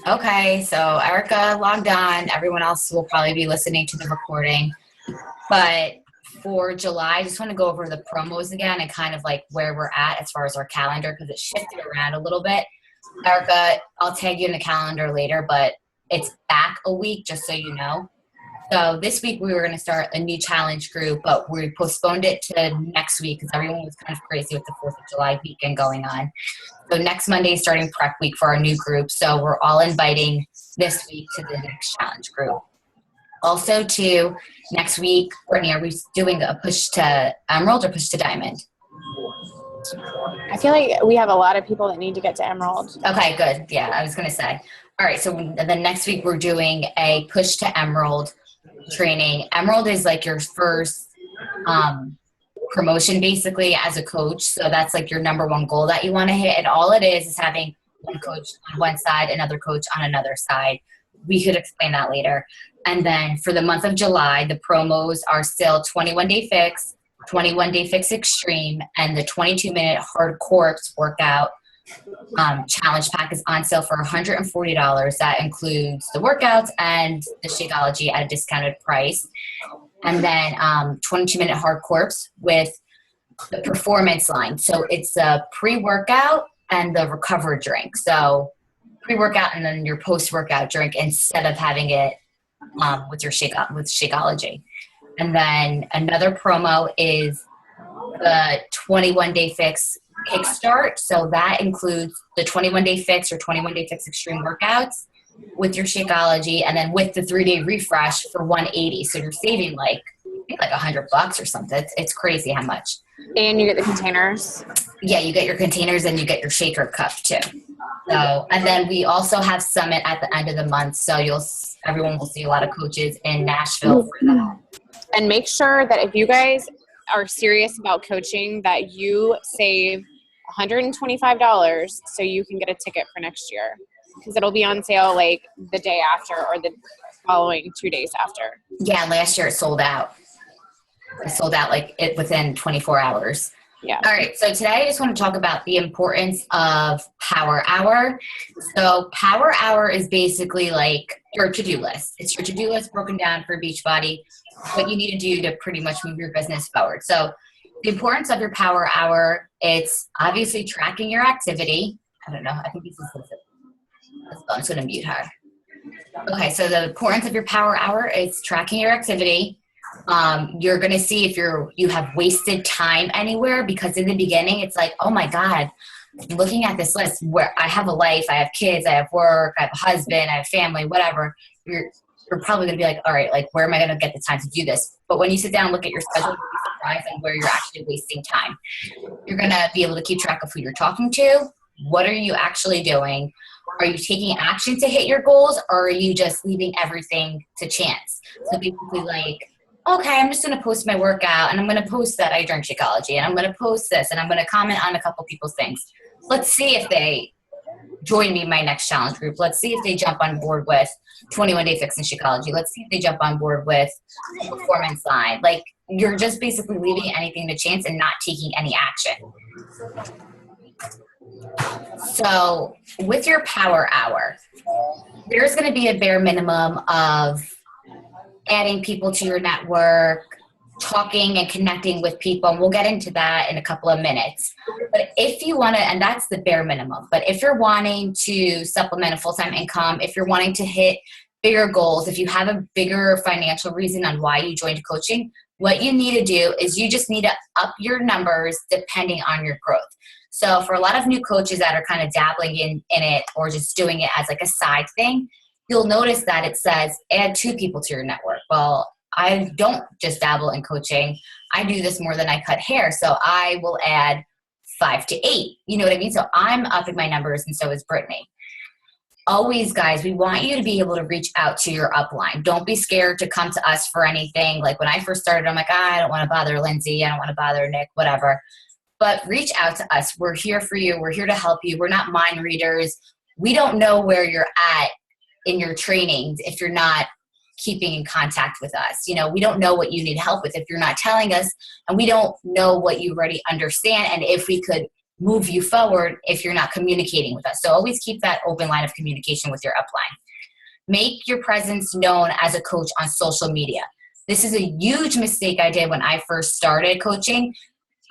Okay, so Erica logged on. Everyone else will probably be listening to the recording. But for July, I just want to go over the promos again and kind of like where we're at as far as our calendar because it shifted around a little bit. Erica, I'll tag you in the calendar later, but it's back a week, just so you know. So this week we were going to start a new challenge group, but we postponed it to next week because everyone was kind of crazy with the 4th of July weekend going on. So next Monday is starting prep week for our new group. So we're all inviting this week to the next challenge group. Also, to next week, Brittany, are we doing a push to Emerald or push to Diamond? I feel like we have a lot of people that need to get to Emerald. Okay, good. Yeah, I was going to say. All right, so the next week we're doing a push to Emerald training. Emerald is like your first promotion basically as a coach. So that's like your number one goal that you want to hit. And all it is having one coach on one side, another coach on another side. We could explain that later. And then for the month of July, the promos are still 21-day fix, 21-day fix extreme, and the 22-minute hard corpse workout challenge pack is on sale for $140. That includes the workouts and the Shakeology at a discounted price. And then 22-minute hard corpse with the performance line. So it's a pre-workout and the recover drink. So pre-workout and then your post-workout drink instead of having it with your Shakeology. And then another promo is the 21-day fix kickstart. So that includes the 21-day fix or 21-day fix extreme workouts with your Shakeology, and then with the 3-day refresh for $180. So you're saving like $100 or something. It's crazy how much. And you get the containers. Yeah, you get your containers and you get your shaker cup too. So, and then we also have Summit at the end of the month. So everyone will see a lot of coaches in Nashville for that. And make sure that if you guys are serious about coaching, that you save $125 so you can get a ticket for next year, because it'll be on sale like the day after or the following 2 days after. Yeah, last year it sold out. It sold out within 24 hours. Yeah. All right. So today I just want to talk about the importance of Power Hour. So Power Hour is basically like your to-do list. It's your to-do list broken down for Beachbody, what you need to do to pretty much move your business forward. So the importance of your Power Hour, it's obviously tracking your activity. I don't know. I think this is I'm just going to mute her. Okay. So the importance of your Power Hour is tracking your activity. You're going to see if you have wasted time anywhere, because in the beginning it's like, oh my God, looking at this list where I have a life, I have kids, I have work, I have a husband, I have family, whatever. You're probably going to be like, all right, like where am I going to get the time to do this? But when you sit down and look at your schedule, you'll be surprised at where you're actually wasting time. You're going to be able to keep track of who you're talking to. What are you actually doing? Are you taking action to hit your goals, or are you just leaving everything to chance? So basically like, okay, I'm just going to post my workout, and I'm going to post that I drank Shakeology, and I'm going to post this, and I'm going to comment on a couple people's things. Let's see if they join me in my next challenge group. Let's see if they jump on board with 21-day fix and Shakeology. Let's see if they jump on board with performance line. Like, you're just basically leaving anything to chance and not taking any action. So with your Power Hour, there's going to be a bare minimum of adding people to your network, talking and connecting with people. And we'll get into that in a couple of minutes. But if you want to, and that's the bare minimum, but if you're wanting to supplement a full-time income, if you're wanting to hit bigger goals, if you have a bigger financial reason on why you joined coaching, what you need to do is you just need to up your numbers depending on your growth. So for a lot of new coaches that are kind of dabbling in it or just doing it as like a side thing, you'll notice that it says add 2 people to your network. Well, I don't just dabble in coaching. I do this more than I cut hair. So I will add 5 to 8. You know what I mean? So I'm upping my numbers, and so is Brittany. Always, guys, we want you to be able to reach out to your upline. Don't be scared to come to us for anything. Like when I first started, I'm like, I don't want to bother Lindsay. I don't want to bother Nick, whatever. But reach out to us. We're here for you. We're here to help you. We're not mind readers. We don't know where you're at in your trainings if you're not keeping in contact with us. You know, we don't know what you need help with if you're not telling us, and we don't know what you already understand and if we could move you forward if you're not communicating with us. So always keep that open line of communication with your upline. Make your presence known as a coach on social media. This is a huge mistake I did when I first started coaching.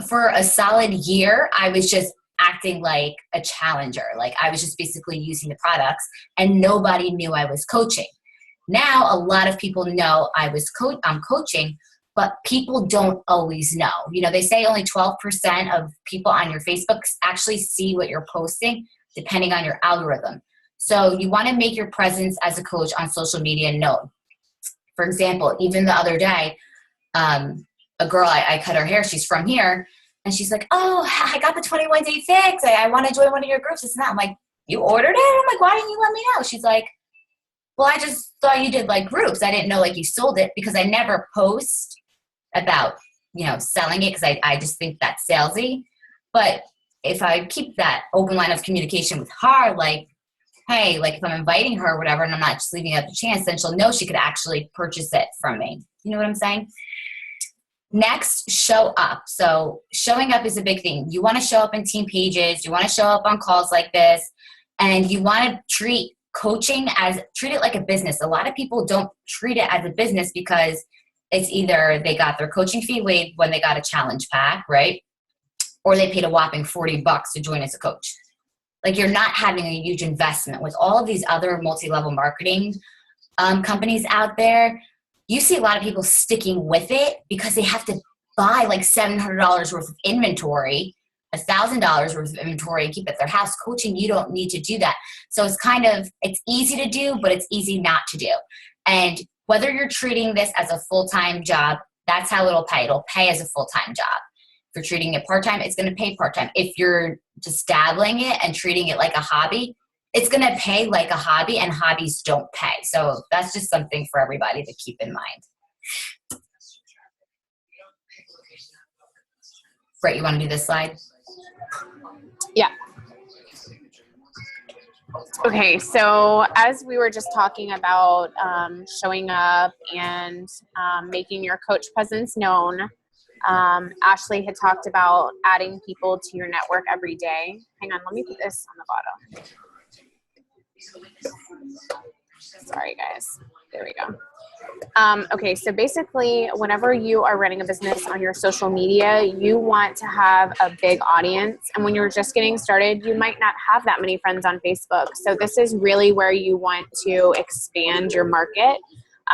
For a solid year, I was just acting like a challenger. Like I was just basically using the products and nobody knew I was coaching. Now, a lot of people know I'm coaching, but people don't always know. You know, they say only 12% of people on your Facebook actually see what you're posting, depending on your algorithm. So you want to make your presence as a coach on social media known. For example, even the other day, a girl, I cut her hair, she's from here, and she's like, oh, I got the 21-day fix. I want to join one of your groups. It's not. I'm like, you ordered it? I'm like, why didn't you let me know? She's like, well, I just thought you did like groups. I didn't know like you sold it, because I never post about, selling it, because I just think that's salesy. But if I keep that open line of communication with her, like, hey, like if I'm inviting her or whatever, and I'm not just leaving it up to chance, then she'll know she could actually purchase it from me. You know what I'm saying? Next, show up. So showing up is a big thing. You want to show up in team pages. You want to show up on calls like this. And you want to treat it like a business. A lot of people don't treat it as a business because it's either they got their coaching fee waived when they got a challenge pack, right? Or they paid a whopping $40 to join as a coach. Like you're not having a huge investment. With all of these other multi-level marketing companies out there, you see a lot of people sticking with it because they have to buy like $700 worth of inventory, $1,000 worth of inventory, and keep it at their house. Coaching, you don't need to do that. So it's easy to do, but it's easy not to do. And whether you're treating this as a full-time job, that's how it'll pay. It'll pay as a full-time job. If you're treating it part-time, it's going to pay part-time. If you're just dabbling it and treating it like a hobby, it's going to pay like a hobby, and hobbies don't pay. So that's just something for everybody to keep in mind. Brett, you want to do this slide? Yeah. Okay, so as we were just talking about showing up and making your coach presence known, Ashley had talked about adding people to your network every day. Hang on, let me put this on the bottom. Sorry, guys. There we go. Okay, so basically, whenever you are running a business on your social media, you want to have a big audience. And when you're just getting started, you might not have that many friends on Facebook. So this is really where you want to expand your market.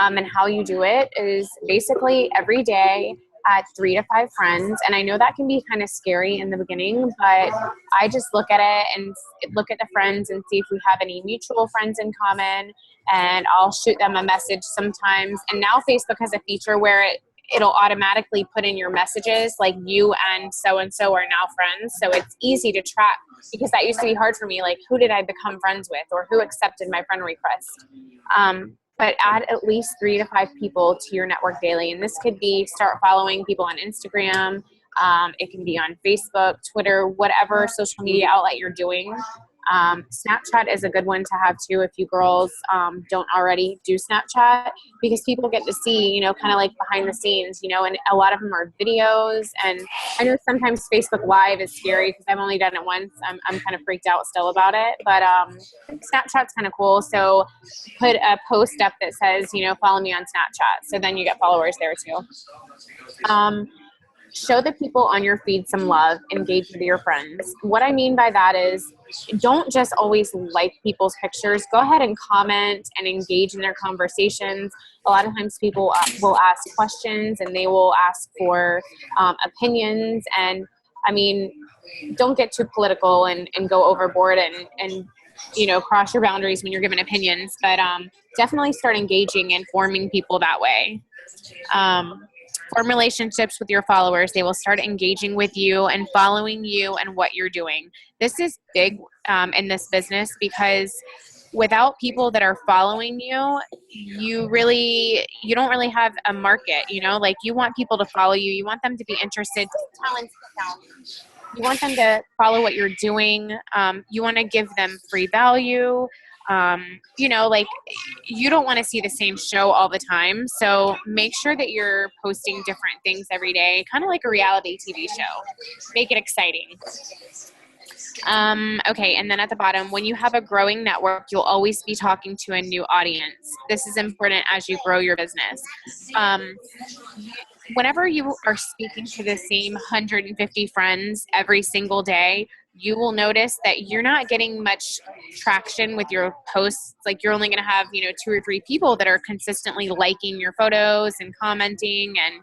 And how you do it is basically every day add 3 to 5 friends. And I know that can be kind of scary in the beginning, but I just look at it and look at the friends and see if we have any mutual friends in common. And I'll shoot them a message sometimes. And now Facebook has a feature where it'll automatically put in your messages like you and so are now friends. So it's easy to track, because that used to be hard for me. Like, who did I become friends with, or who accepted my friend request? But add at least 3 to 5 people to your network daily. And this could be start following people on Instagram. It can be on Facebook, Twitter, whatever social media outlet you're doing. Snapchat is a good one to have too if you girls don't already do Snapchat, because people get to see, kind of like behind the scenes, and a lot of them are videos. And I know sometimes Facebook Live is scary because I've only done it once. I'm kind of freaked out still about it, but Snapchat's kind of cool. So put a post up that says, follow me on Snapchat. So then you get followers there too. Show the people on your feed some love, engage with your friends. What I mean by that is don't just always like people's pictures. Go ahead and comment and engage in their conversations. A lot of times people will ask questions and they will ask for opinions. And I mean, don't get too political and go overboard and cross your boundaries when you're giving opinions, but definitely start engaging and forming people that way. Form relationships with your followers. They will start engaging with you and following you and what you're doing. This is big in this business, because without people that are following you, you don't really have a market, like you want people to follow you. You want them to be interested. You want them to follow what you're doing. You want to give them free value. Like you don't want to see the same show all the time. So make sure that you're posting different things every day, kind of like a reality TV show. Make it exciting. Okay, and then at the bottom, when you have a growing network, you'll always be talking to a new audience. This is important as you grow your business. Whenever you are speaking to the same 150 friends every single day, you will notice that you're not getting much traction with your posts. Like you're only going to have, 2 or 3 people that are consistently liking your photos and commenting, and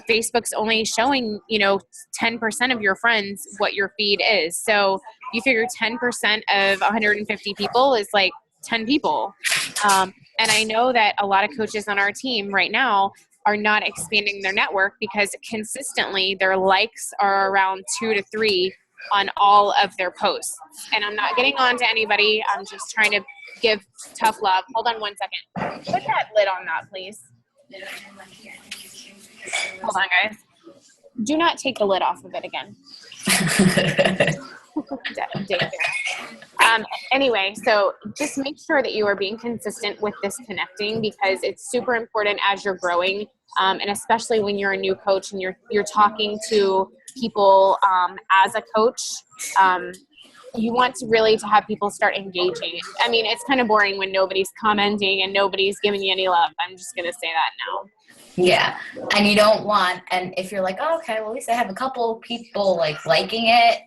Facebook's only showing, 10% of your friends what your feed is. So you figure 10% of 150 people is like 10 people. And I know that a lot of coaches on our team right now are not expanding their network because consistently their likes are around 2 to 3 on all of their posts. And I'm not getting on to anybody. I'm just trying to give tough love. Hold on one second. Put that lid on that, please. Hold on, guys. Do not take the lid off of it again. Anyway, so just make sure that you are being consistent with this connecting, because it's super important as you're growing, and especially when you're a new coach and you're talking to people as a coach. You want to really to have people start engaging. I mean, it's kind of boring when nobody's commenting and nobody's giving you any love. I'm just going to say that now. Yeah. And you don't want, and if you're like, oh, okay, well, at least I have a couple people liking it.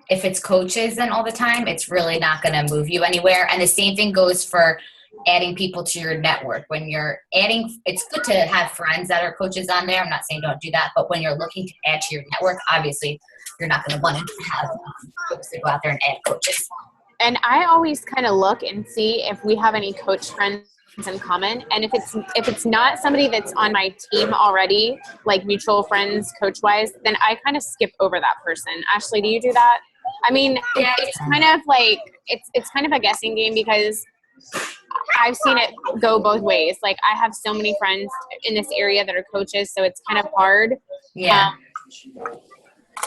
If it's coaches then all the time, it's really not going to move you anywhere. And the same thing goes for adding people to your network. When you're adding, it's good to have friends that are coaches on there. I'm not saying don't do that, but when you're looking to add to your network, obviously you're not going to want to have folks that go out there and add coaches. And I always kind of look and see if we have any coach friends in common. And if it's not somebody that's on my team already, like mutual friends coach wise, then I kind of skip over that person. Ashley, do you do that? I mean, it's kind of like, it's kind of a guessing game, because I've seen it go both ways. Like I have so many friends in this area that are coaches, so it's kind of hard. Yeah.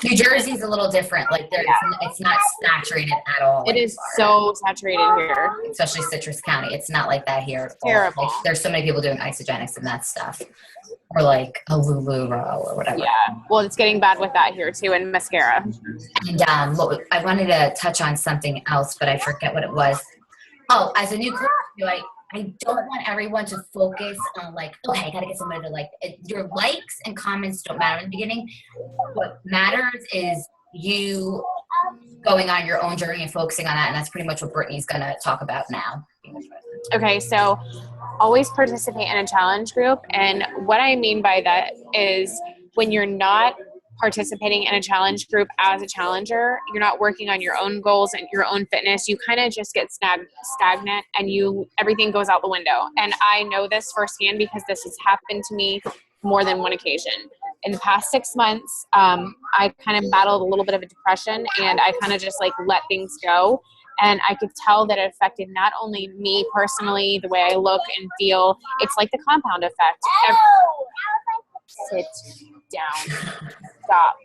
New Jersey's a little different. Like it's not saturated at all. It is so saturated here. Especially Citrus County. It's not like that here. Terrible. Like, there's so many people doing isogenics and that stuff. Or like a LuLaRoe or whatever. Yeah. Well, it's getting bad with that here too, and mascara. And I wanted to touch on something else, but I forget what it was. Oh, as a new coach, I don't want everyone to focus on like, okay, I got to get somebody to like it. Your likes and comments don't matter in the beginning. What matters is you going on your own journey and focusing on that. And that's pretty much what Brittany's going to talk about now. Okay. So always participate in a challenge group. And what I mean by that is when you're not participating in a challenge group as a challenger, you're not working on your own goals and your own fitness, you kind of just get stagnant and everything goes out the window. And I know this firsthand because this has happened to me more than one occasion. In the past 6 months, I kind of battled a little bit of a depression, and I kind of just let things go. And I could tell that it affected not only me personally, the way I look and feel, it's like the compound effect. Sit down. Stop.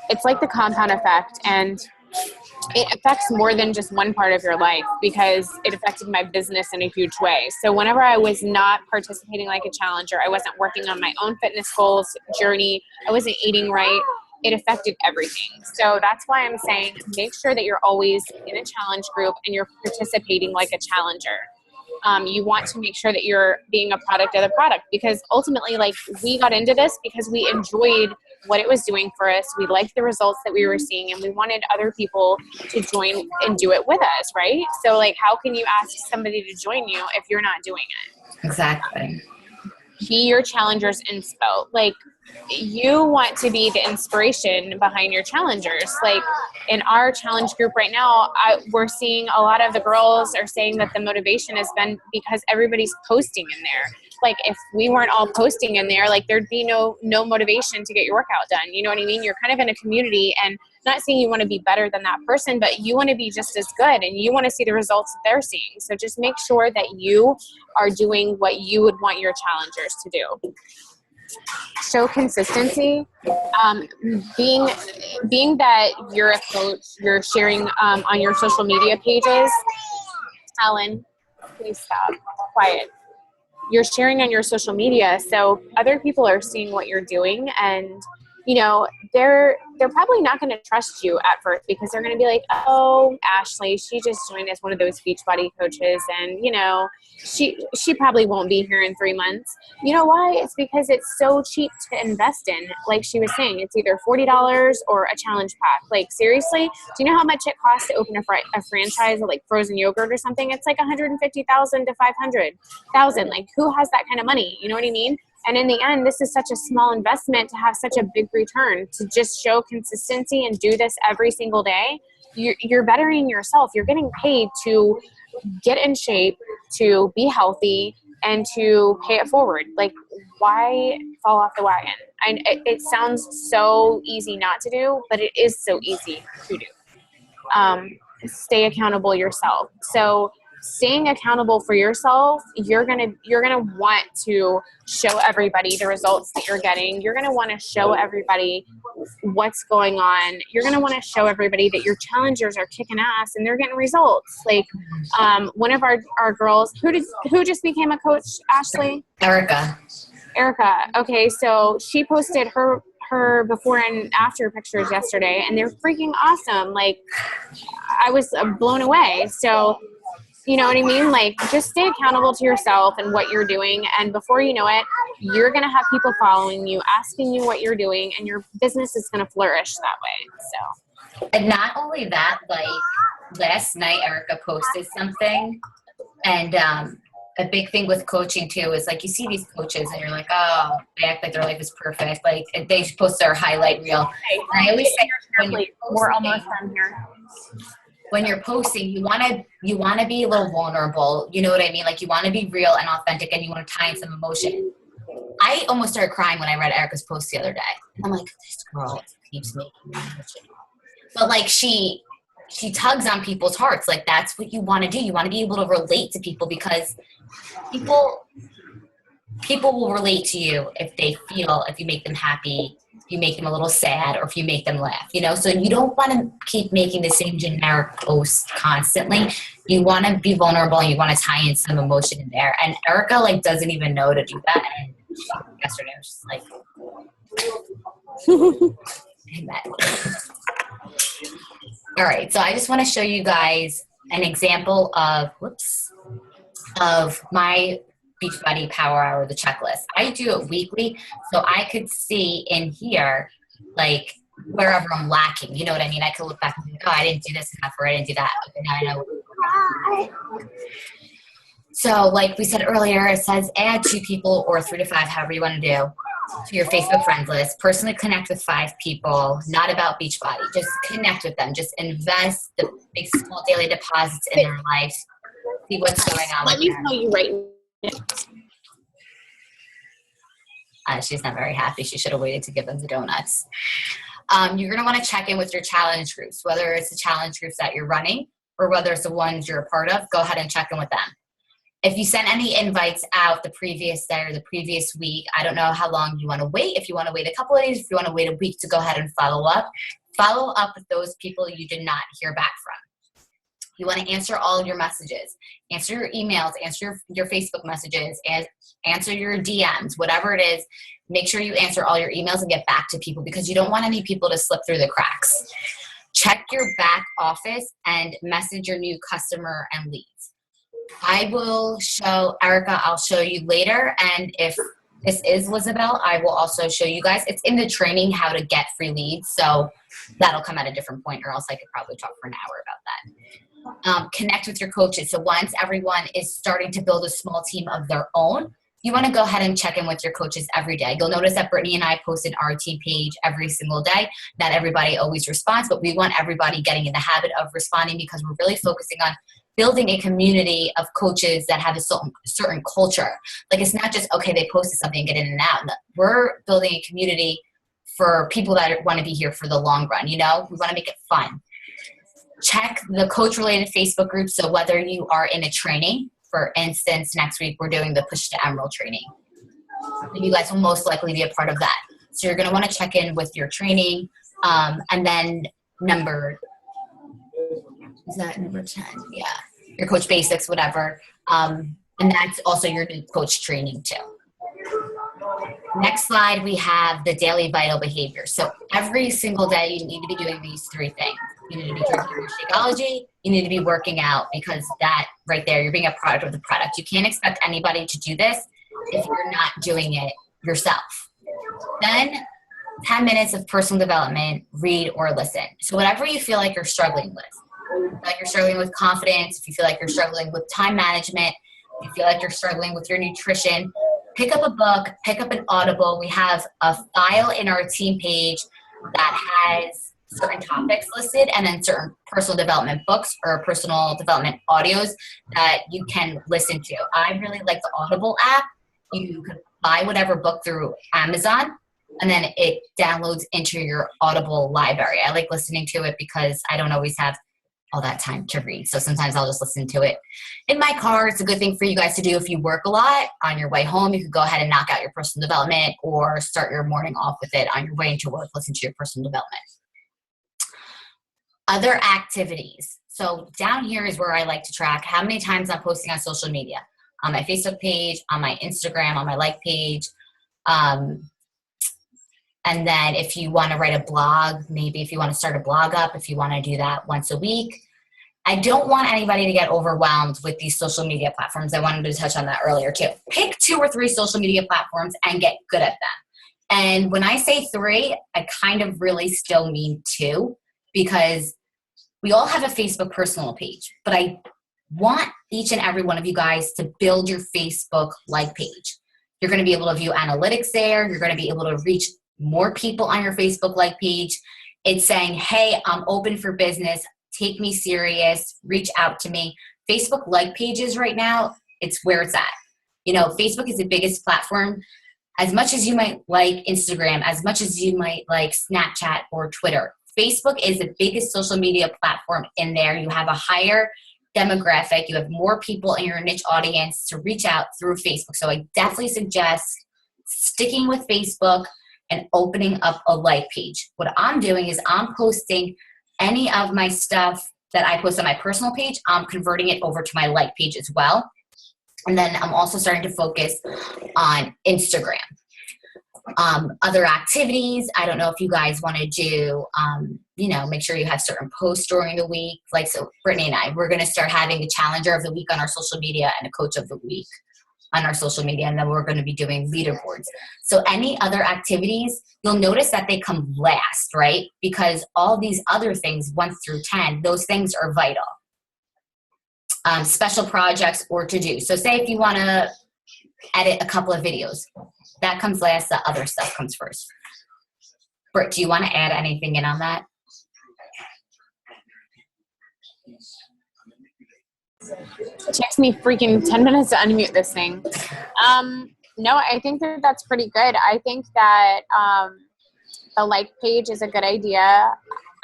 It's like the compound effect, and it affects more than just one part of your life, because it affected my business in a huge way. So whenever I was not participating like a challenger, I wasn't working on my own fitness goals journey, I wasn't eating right, it affected everything. So that's why I'm saying make sure that you're always in a challenge group and you're participating like a challenger. You want to make sure that you're being a product of the product, because ultimately, we got into this because we enjoyed what it was doing for us. We liked the results that we were seeing, and we wanted other people to join and do it with us, right? So how can you ask somebody to join you if you're not doing it? Exactly. Be your challenger's inspo. You want to be the inspiration behind your challengers. In our challenge group right now, we're seeing a lot of the girls are saying that the motivation has been because everybody's posting in there. If we weren't all posting in there, there'd be no motivation to get your workout done. You know what I mean? You're kind of in a community, and not saying you want to be better than that person, but you want to be just as good, and you want to see the results that they're seeing. So just make sure that you are doing what you would want your challengers to do. Show consistency. Being that you're a coach, you're sharing on your social media pages. Alan, please stop. Quiet. You're sharing on your social media, so other people are seeing what you're doing, and you know, they're probably not going to trust you at first because they're going to be like, oh, Ashley, she just joined as one of those Beachbody coaches, and you know, she probably won't be here in 3 months. You know why? It's because it's so cheap to invest in. Like she was saying, it's either $40 or a challenge pack. Like seriously, do you know how much it costs to open a franchise of like frozen yogurt or something? It's like $150,000 to $500,000. Like who has that kind of money? You know what I mean? And in the end, this is such a small investment to have such a big return. To just show consistency and do this every single day, you're bettering yourself. You're getting paid to get in shape, to be healthy, and to pay it forward. Like, why fall off the wagon? It sounds so easy not to do, but it is so easy to do. Stay accountable yourself. So staying accountable for yourself, you're gonna want to show everybody the results that you're getting. You're gonna want to show everybody what's going on. You're gonna want to show everybody that your challengers are kicking ass and they're getting results. Like one of our girls, who just became a coach, Ashley? Erica. Okay, so she posted her before and after pictures yesterday, and they're freaking awesome. Like I was blown away. So you know what I mean? Like, just stay accountable to yourself and what you're doing. And before you know it, you're going to have people following you, asking you what you're doing, and your business is going to flourish that way. So, And not only that, like last night, Erica posted something. And a big thing with coaching too is like you see these coaches and you're like, oh, they act like their life is perfect. Like they post their highlight reel. And I always say we're almost done here. When you're posting, you want to be a little vulnerable. You know what I mean? Like you want to be real and authentic, and you want to tie in some emotion. I almost started crying when I read Erica's post the other day. I'm like, this girl keeps making me emotional. But like she tugs on people's hearts. Like that's what you want to do. You want to be able to relate to people because people will relate to you if you make them happy, if you make them a little sad, or if you make them laugh, you know? So you don't want to keep making the same generic posts constantly. You want to be vulnerable and you want to tie in some emotion in there. And Erica like doesn't even know to do that. And yesterday I was just like, amen. All right. So I just want to show you guys an example of my Beachbody Power Hour, the checklist. I do it weekly, so I could see in here, like, wherever I'm lacking. You know what I mean? I could look back and be like, oh, I didn't do this enough, or I didn't do that. Okay, now I know. So, like we said earlier, it says add 2 people or 3 to 5, however you want to do, to your Facebook friends list. Personally connect with 5 people, not about Beachbody. Just connect with them. Just invest the big, small daily deposits in their life. See what's going on with them. Let me tell you right now. She's not very happy. She should have waited to give them the donuts. You're going to want to check in with your challenge groups, whether it's the challenge groups that you're running or whether it's the ones you're a part of. Go ahead and check in with them. If you sent any invites out the previous day or the previous week, I don't know how long you want to wait. If you want to wait a couple of days, if you want to wait a week to go ahead and follow up with those people you did not hear back from. You want to answer all your messages, answer your emails, answer your Facebook messages, and answer your DMs, whatever it is. Make sure you answer all your emails and get back to people because you don't want any people to slip through the cracks. Check your back office and message your new customer and leads. I will show Erica, I'll show you later. And if this is Lizabelle, I will also show you guys. It's in the training how to get free leads. So that'll come at a different point, or else I could probably talk for an hour about that. Connect with your coaches. So once everyone is starting to build a small team of their own, you want to go ahead and check in with your coaches every day. You'll notice that Brittany and I posted our team page every single day. Not everybody always responds, but we want everybody getting in the habit of responding because we're really focusing on building a community of coaches that have a certain culture. Like it's not just, okay, they posted something, get in and out. No, we're building a community for people that want to be here for the long run. You know, we want to make it fun. Check the coach-related Facebook groups. So whether you are in a training, for instance, next week we're doing the Push to Emerald training. You guys will most likely be a part of that. So you're going to want to check in with your training. And then number 10? Yeah. Your coach basics, whatever. And that's also your new coach training too. Next slide, we have the daily vital behavior. So every single day, you need to be doing these three things. You need to be drinking your Shakeology. You need to be working out, because that right there, you're being a product of the product. You can't expect anybody to do this if you're not doing it yourself. Then 10 minutes of personal development, read or listen. So whatever you feel like you're struggling with, like you're struggling with confidence, if you feel like you're struggling with time management, if you feel like you're struggling with your nutrition, pick up a book, pick up an Audible. We have a file in our team page that has certain topics listed, and then certain personal development books or personal development audios that you can listen to. I really like the Audible app. You could buy whatever book through Amazon, and then it downloads into your Audible library. I like listening to it because I don't always have all that time to read. So sometimes I'll just listen to it in my car. It's a good thing for you guys to do if you work a lot. On your way home, you could go ahead and knock out your personal development, or start your morning off with it on your way into work. Listen to your personal development. Other activities. So down here is where I like to track how many times I'm posting on social media, on my Facebook page, on my Instagram, on my like page. And then if you want to write a blog, maybe if you want to start a blog up, if you want to do that once a week. I don't want anybody to get overwhelmed with these social media platforms. I wanted to touch on that earlier too. Pick 2 or 3 social media platforms and get good at them. And when I say 3, I kind of really still mean 2, because we all have a Facebook personal page, but I want each and every one of you guys to build your Facebook like page. You're going to be able to view analytics there. You're going to be able to reach more people on your Facebook like page. It's saying, hey, I'm open for business. Take me serious. Reach out to me. Facebook like pages right now, it's where it's at. You know, Facebook is the biggest platform. As much as you might like Instagram, as much as you might like Snapchat or Twitter, Facebook is the biggest social media platform in there. You have a higher demographic. You have more people in your niche audience to reach out through Facebook. So I definitely suggest sticking with Facebook and opening up a like page. What I'm doing is I'm posting any of my stuff that I post on my personal page. I'm converting it over to my like page as well. And then I'm also starting to focus on Instagram. Other activities, I don't know if you guys want to do, make sure you have certain posts during the week. Like, so Brittany and I, we're going to start having a challenger of the week on our social media and a coach of the week on our social media. And then we're going to be doing leaderboards. So any other activities, you'll notice that they come last, right? Because all these other things, 1 through 10, those things are vital. Special projects or to do. So say if you want to edit a couple of videos, that comes last, the other stuff comes first. Britt, do you want to add anything in on that? It takes me freaking 10 minutes to unmute this thing. No, I think that that's pretty good. I think that the like page is a good idea.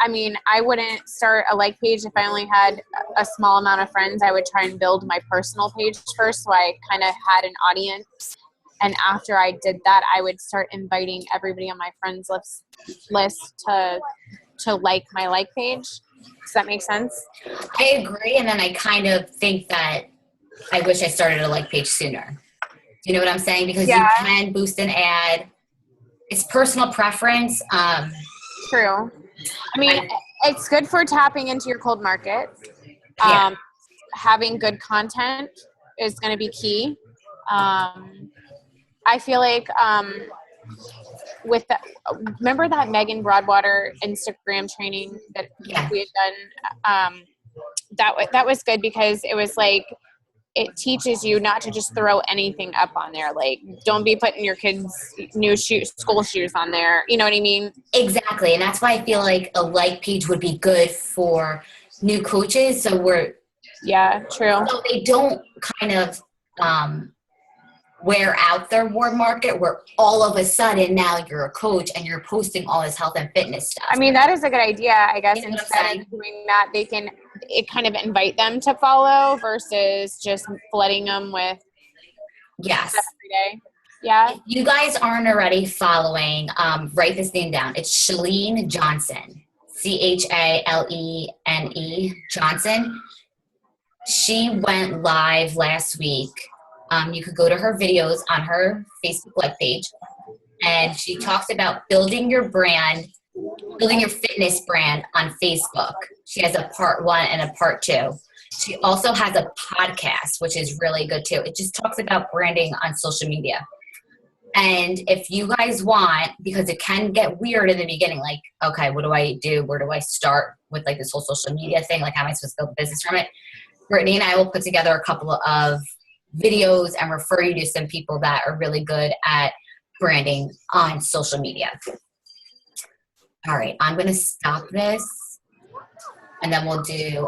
I mean, I wouldn't start a like page if I only had a small amount of friends. I would try and build my personal page first, so I kind of had an audience. And after I did that, I would start inviting everybody on my friends list to like my like page. Does that make sense? I agree. And then I kind of think that I wish I started a like page sooner. Do you know what I'm saying? Because you can boost an ad. It's personal preference. True. I mean, it's good for tapping into your cold market. Having good content is going to be key. I feel like remember that Megan Broadwater Instagram training that we had done? That was good because it was like, it teaches you not to just throw anything up on there. Like, don't be putting your kids' new school shoes on there. You know what I mean? Exactly. And that's why I feel like a like page would be good for new coaches. So true. So they don't kind of wear out their warm market where all of a sudden now you're a coach and you're posting all this health and fitness stuff. I mean, that is a good idea. I guess instead of doing that, it kind of invite them to follow versus just flooding them with stuff every day. Yeah. If you guys aren't already following, write this name down. It's Chalene Johnson, Chalene Johnson. She went live last week. You could go to her videos on her Facebook like page. and she talks about building your brand, building your fitness brand on Facebook. She has a part 1 and a part 2. She also has a podcast, which is really good too. It just talks about branding on social media. And if you guys want, because it can get weird in the beginning, like, okay, what do I do? Where do I start with like this whole social media thing? Like, how am I supposed to build a business from it? Brittany and I will put together a couple of videos and refer you to some people that are really good at branding on social media. All right, I'm going to stop this and then we'll do